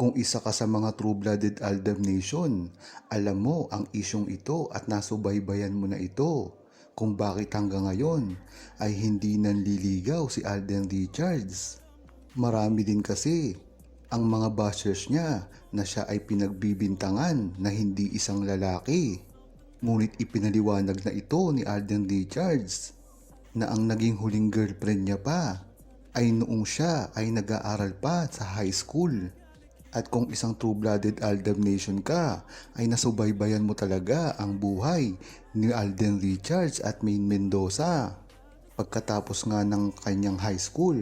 Kung isa ka sa mga true-blooded Aldab Nation, alam mo ang isyong ito at nasubaybayan mo na ito kung bakit hanggang ngayon ay hindi nanliligaw si Alden Richards. Marami din kasi ang mga bashers niya na siya ay pinagbibintangan na hindi isang lalaki. Ngunit ipinaliwanag na ito ni Alden Richards na ang naging huling girlfriend niya pa ay noong siya ay nag-aaral pa sa high school. At kung isang true-blooded Aldab Nation ka, ay nasubaybayan mo talaga ang buhay ni Alden Richards at Maine Mendoza. Pagkatapos nga ng kanyang high school,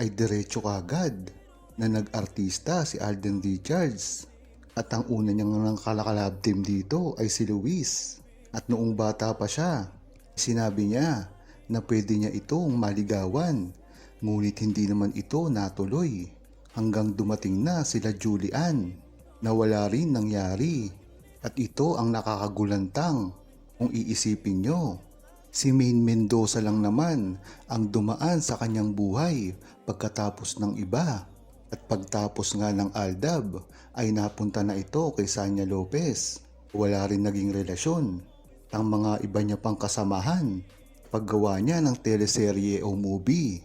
ay diretso kagad na nag-artista si Alden Richards. At ang una niyang kalab team dito ay si Luis. At noong bata pa siya, sinabi niya na pwede niya itong maligawan, ngunit hindi naman ito natuloy. Hanggang dumating na sila Julian na wala rin nangyari. At ito ang nakakagulantang kung iisipin nyo. Si Maine Mendoza lang naman ang dumaan sa kanyang buhay pagkatapos ng iba. At pagtapos nga ng Aldab ay napunta na ito kay Sanya Lopez. Wala rin naging relasyon. Ang mga iba niya pang kasamahan paggawa niya ng teleserye o movie.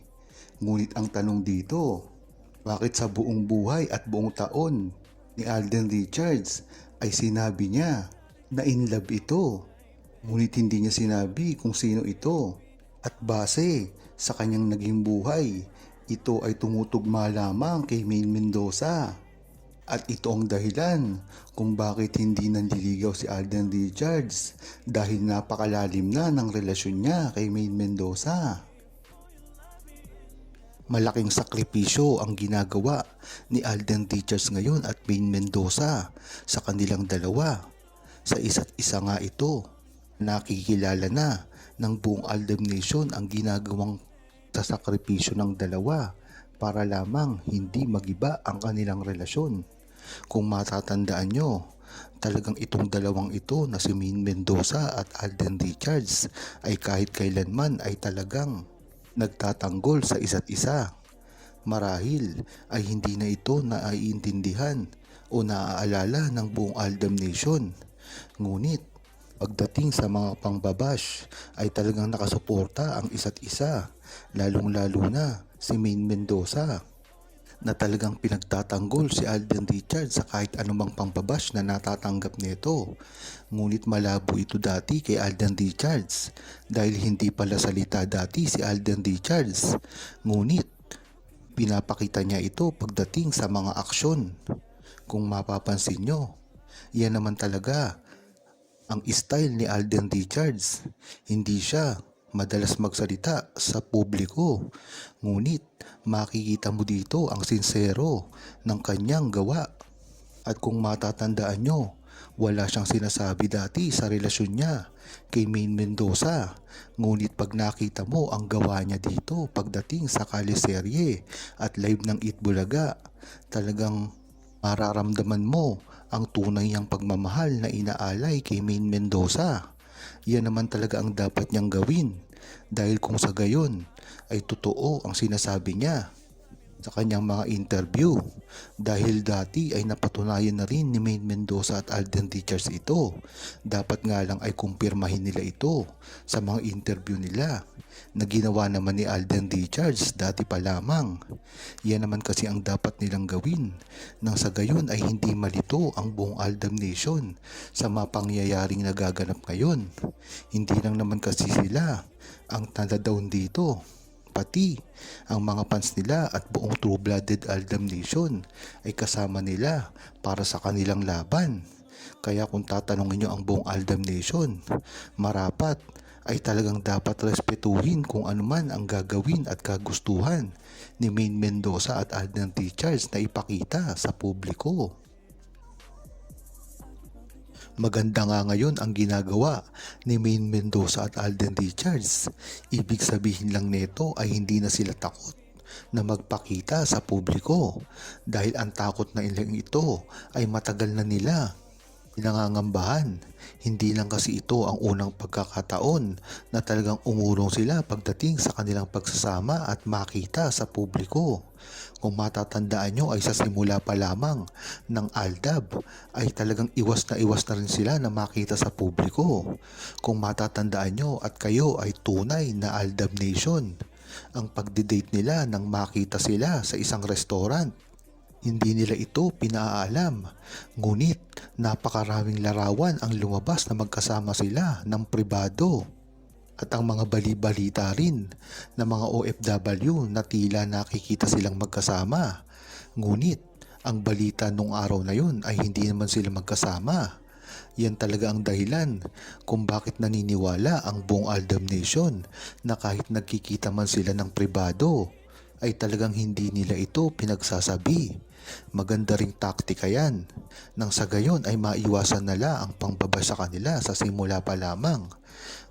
Ngunit ang tanong dito, bakit sa buong buhay at buong taon ni Alden Richards ay sinabi niya na in love ito, ngunit hindi niya sinabi kung sino ito? At base sa kanyang naging buhay, ito ay tumutugma lamang kay Maine Mendoza. At ito ang dahilan kung bakit hindi nanliligaw si Alden Richards dahil napakalalim na ng relasyon niya kay Maine Mendoza. Malaking sakripisyo ang ginagawa ni Alden Richards ngayon at Maine Mendoza sa kanilang dalawa. Sa isa't isa nga ito, nakikilala na ng buong Aldab Nation ang ginagawang sakripisyo ng dalawa para lamang hindi magiba ang kanilang relasyon. Kung matatandaan nyo, talagang itong dalawang ito na si Maine Mendoza at Alden Richards ay kahit kailanman ay talagang nagtatanggol sa isa't isa. Marahil ay hindi na ito naiintindihan o naaalala ng buong Aldab Nation. Ngunit pagdating sa mga pangbabash ay talagang nakasuporta ang isa't isa, lalong-lalo na si Maine Mendoza na talagang pinagtatanggol si Alden Richards sa kahit anumang pangbabash na natatanggap nito. Ngunit malabo ito dati kay Alden Richards dahil hindi pala salita dati si Alden Richards. Ngunit pinapakita niya ito pagdating sa mga aksyon. Kung mapapansin nyo, yan naman talaga ang style ni Alden Richards. Hindi siya madalas magsalita sa publiko, ngunit makikita mo dito ang sincero ng kanyang gawa. At kung matatandaan nyo, wala siyang sinasabi dati sa relasyon niya kay Maine Mendoza. Ngunit pag nakita mo ang gawa niya dito pagdating sa kaliserye at live ng Itbulaga, talagang mararamdaman mo ang tunay niyang pagmamahal na inaalay kay Maine Mendoza. Yan naman talaga ang dapat niyang gawin dahil kung sa gayon ay totoo ang sinasabi niya sa kanyang mga interview, dahil dati ay napatunayan na rin ni Maine Mendoza at Alden Richards ito. Dapat nga lang ay kumpirmahin nila ito sa mga interview nila na ginawa naman ni Alden Richards dati pa lamang. Yan naman kasi ang dapat nilang gawin nang sa gayon ay hindi malito ang buong Aldab Nation sa mga pangyayaring nagaganap ngayon. Hindi lang naman kasi sila ang nadadown dito, pati ang mga fans nila at buong true-blooded Aldab Nation ay kasama nila para sa kanilang laban. Kaya kung tatanungin nyo ang buong Aldab Nation, marapat ay talagang dapat respetuhin kung ano man ang gagawin at kagustuhan ni Maine Mendoza at Alden Richards na ipakita sa publiko. Maganda nga ngayon ang ginagawa ni Maine Mendoza at Alden Richards. Ibig sabihin lang nito ay hindi na sila takot na magpakita sa publiko dahil ang takot na ilang ito ay matagal na nila Pinangangambahan. Hindi lang kasi ito ang unang pagkakataon na talagang umurong sila pagdating sa kanilang pagsasama at makita sa publiko. Kung matatandaan nyo ay sa simula pa lamang ng Aldab ay talagang iwas na rin sila na makita sa publiko. Kung matatandaan nyo at kayo ay tunay na Aldab Nation, ang pagdidate nila nang makita sila sa isang restaurant. Hindi nila ito pinaalam, ngunit napakaraming larawan ang lumabas na magkasama sila ng pribado. At ang mga bali-balita rin ng mga OFW na tila nakikita silang magkasama. Ngunit ang balita nung araw na yun ay hindi naman sila magkasama. Yan talaga ang dahilan kung bakit naniniwala ang buong Aldab Nation na kahit nagkikita man sila ng pribado ay talagang hindi nila ito pinagsasabi. Maganda ring taktika yan, nang sa gayon ay maiwasan nila ang pangbaba sa kanila sa simula pa lamang.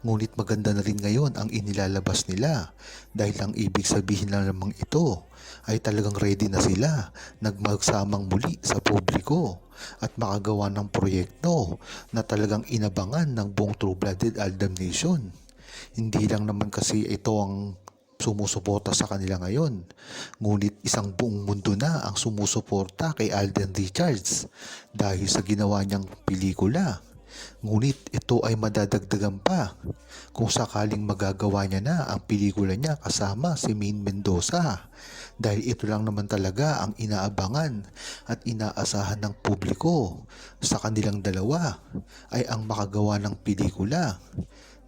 Ngunit maganda na rin ngayon ang inilalabas nila dahil ang ibig sabihin na lamang ito ay talagang ready na sila nagmagsamang muli sa publiko at makagawa ng proyekto na talagang inabangan ng buong True-Blooded Aldab Nation. Hindi lang naman kasi ito ang sumusuporta sa kanila ngayon, ngunit isang buong mundo na ang sumusuporta kay Alden Richards dahil sa ginawa niyang pelikula. Ngunit ito ay madadagdagan pa kung sakaling magagawa niya na ang pelikula niya kasama si Maine Mendoza, dahil ito lang naman talaga ang inaabangan at inaasahan ng publiko sa kanilang dalawa ay ang makagawa ng pelikula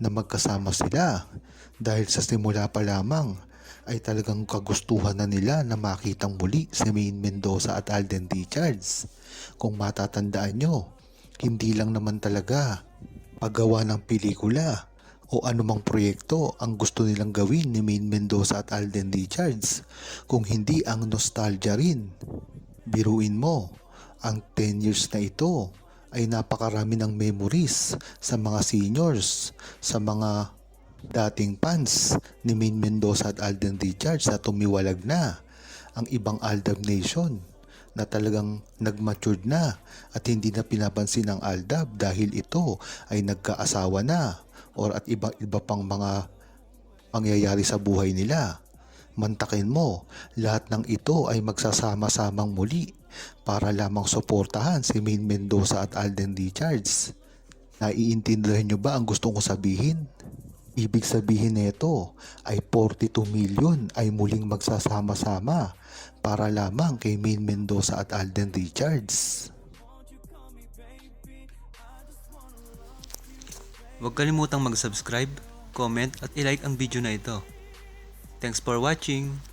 na magkasama sila, dahil sa simula pa lamang ay talagang kagustuhan na nila na makitang muli si Maine Mendoza at Alden Richards. Kung matatandaan nyo, hindi lang naman talaga paggawa ng pelikula o anumang proyekto ang gusto nilang gawin ni Maine Mendoza at Alden Richards, kung hindi ang nostalgia rin. Biruin mo, ang 10 years na ito ay napakarami ng memories sa mga seniors, sa mga dating fans ni Maine Mendoza at Alden Richards na tumiwalag na ang ibang Aldab Nation na talagang nag-matured na at hindi na pinapansin ng Aldab dahil ito ay nagkaasawa na or at iba pang mga pangyayari sa buhay nila. Mantakin mo, lahat ng ito ay magsasama-samang muli para lamang suportahan si Maine Mendoza at Alden Richards. Naiintindihan nyo ba ang gusto kong sabihin? Ibig sabihin nito ay 42 million ay muling magsasama-sama para lamang kay Maine Mendoza at Alden Richards. Huwag kalimutang mag-subscribe, comment at i-like ang video na ito. Thanks for watching!